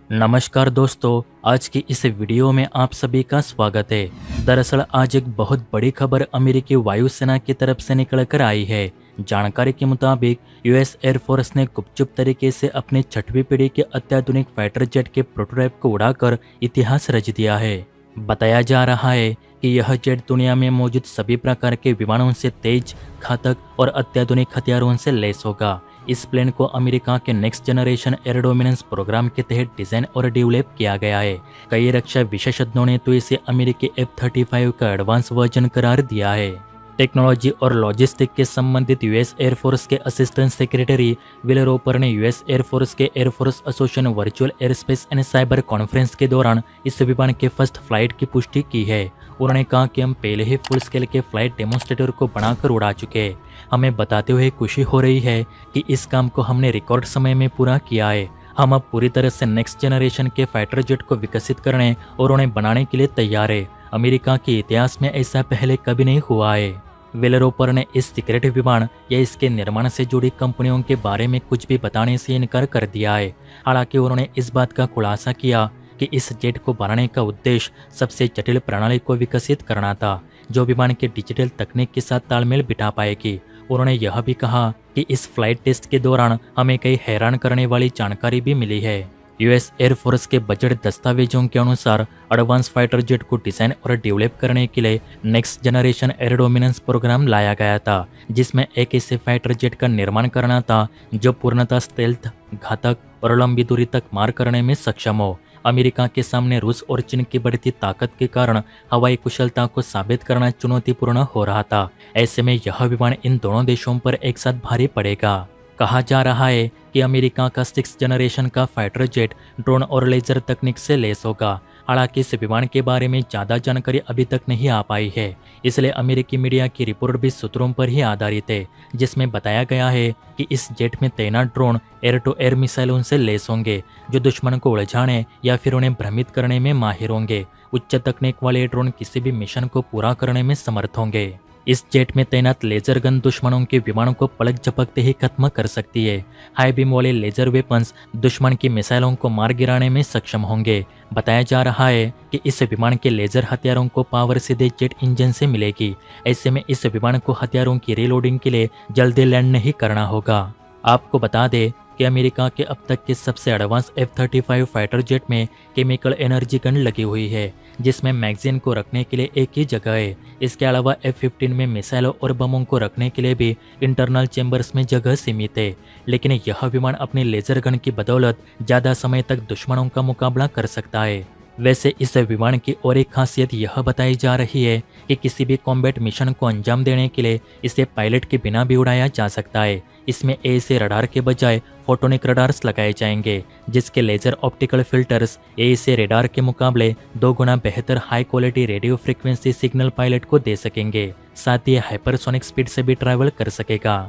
नमस्कार दोस्तों, आज की इस वीडियो में आप सभी का स्वागत है। दरअसल आज एक बहुत बड़ी खबर अमेरिकी वायुसेना की तरफ से निकल कर आई है। जानकारी के मुताबिक यूएस एयरफोर्स ने गुपचुप तरीके से अपनी 6वीं पीढ़ी के अत्याधुनिक फाइटर जेट के प्रोटोटाइप को उड़ाकर इतिहास रच दिया है। बताया जा रहा है कि यह जेट दुनिया में मौजूद सभी प्रकार के विमानों से तेज, घातक और अत्याधुनिक हथियारों से लैस होगा। इस प्लेन को अमेरिका के next generation air dominance program के तहत डिजाइन और डेवलप किया गया है। कई रक्षा विशेषज्ञों ने तो इसे अमेरिकी F-35 का एडवांस वर्जन करार दिया है। टेक्नोलॉजी और लॉजिस्टिक के संबंधित यूएस एयरफोर्स के असिस्टेंट सेक्रेटरी विल रोपर ने यूएस एयरफोर्स के air force association virtual aerospace and cyber conference के दौरान इस विमान के फर्स्ट फ्लाइट की पुष्टि की है। उन्होंने कहा कि हम पहले ही फुल स्केल के फ्लाइट डेमोन्स्ट्रेटर को बनाकर उड़ा चुके हैं। हमें बताते हुए खुशी हो रही है कि इस काम को हमने रिकॉर्ड समय में पूरा किया है। हम अब पूरी तरह से नेक्स्ट जनरेशन के फाइटर जेट को विकसित करने और उन्हें बनाने के लिए तैयार है। अमेरिका के इतिहास में ऐसा पहले कभी नहीं हुआ है। विल रोपर ने इस सीक्रेट विमान या इसके निर्माण से जुड़ी कंपनियों के बारे में कुछ भी बताने से इनकार कर दिया है। हालांकि उन्होंने इस बात का खुलासा किया कि इस जेट को बनाने का उद्देश्य सबसे जटिल प्रणाली को विकसित करना था, जो विमान के डिजिटल तकनीक के साथ तालमेल बिठा पाएगी। उन्होंने यह भी कहा कि इस फ्लाइट टेस्ट के दौरान हमें कई हैरान करने वाली जानकारी भी मिली है। यूएस एयरफोर्स के बजट दस्तावेजों के अनुसार एडवांस फाइटर जेट को डिजाइन और डेवलप करने के लिए next generation air dominance program लाया गया था, जिसमें एक ऐसे फाइटर जेट का निर्माण करना था जो पूर्णतः स्टेल्थ, घातक और लंबी दूरी तक मार करने में सक्षम हो। अमेरिका के सामने रूस और चीन की बढ़ती ताकत के कारण हवाई कुशलता को साबित करना चुनौतीपूर्ण हो रहा था। ऐसे में यह विमान इन दोनों देशों पर एक साथ भारी पड़ेगा। कहा जा रहा है कि अमेरिका का 6th जनरेशन का फाइटर जेट ड्रोन और लेजर तकनीक से लैस होगा। हालांकि इस विमान के बारे में ज़्यादा जानकारी अभी तक नहीं आ पाई है, इसलिए अमेरिकी मीडिया की रिपोर्ट भी सूत्रों पर ही आधारित है, जिसमें बताया गया है कि इस जेट में तैनात ड्रोन एयर टू एयर मिसाइलों से लैस होंगे, जो दुश्मन को उलझाने या फिर उन्हें भ्रमित करने में माहिर होंगे। उच्च तकनीक वाले ड्रोन किसी भी मिशन को पूरा करने में समर्थ होंगे। इस जेट में तैनात लेजर गन दुश्मनों के विमानों को पलक झपकते ही खत्म कर सकती है। हाई बीम वाले लेजर वेपन्स दुश्मन की मिसाइलों को मार गिराने में सक्षम होंगे। बताया जा रहा है कि इस विमान के लेजर हथियारों को पावर सीधे जेट इंजन से मिलेगी। ऐसे में इस विमान को हथियारों की रीलोडिंग के लिए जल्दी लैंड नहीं करना होगा। आपको बता दें कि अमेरिका के अब तक के सबसे एडवांस F-35 फाइटर जेट में केमिकल एनर्जी गन लगी हुई है, जिसमें मैगजीन को रखने के लिए एक ही जगह है। इसके अलावा F-15 में मिसाइलों और बमों को रखने के लिए भी इंटरनल चेंबर्स में जगह सीमित है। लेकिन यह विमान अपनी लेजर गन की बदौलत ज़्यादा समय तक दुश्मनों का मुकाबला कर सकता है। वैसे इस विमान की और एक खासियत यह बताई जा रही है कि किसी भी कॉम्बैट मिशन को अंजाम देने के लिए इसे पायलट के बिना भी उड़ाया जा सकता है। इसमें ऐसे रडार के बजाय फोटोनिक रडार्स लगाए जाएंगे, जिसके लेजर ऑप्टिकल फिल्टर्स ऐसे रडार के मुकाबले 2 गुना बेहतर high quality radio frequency signal pilot को दे सकेंगे। साथ ही हाइपरसोनिक स्पीड से भी ट्रैवल कर सकेगा।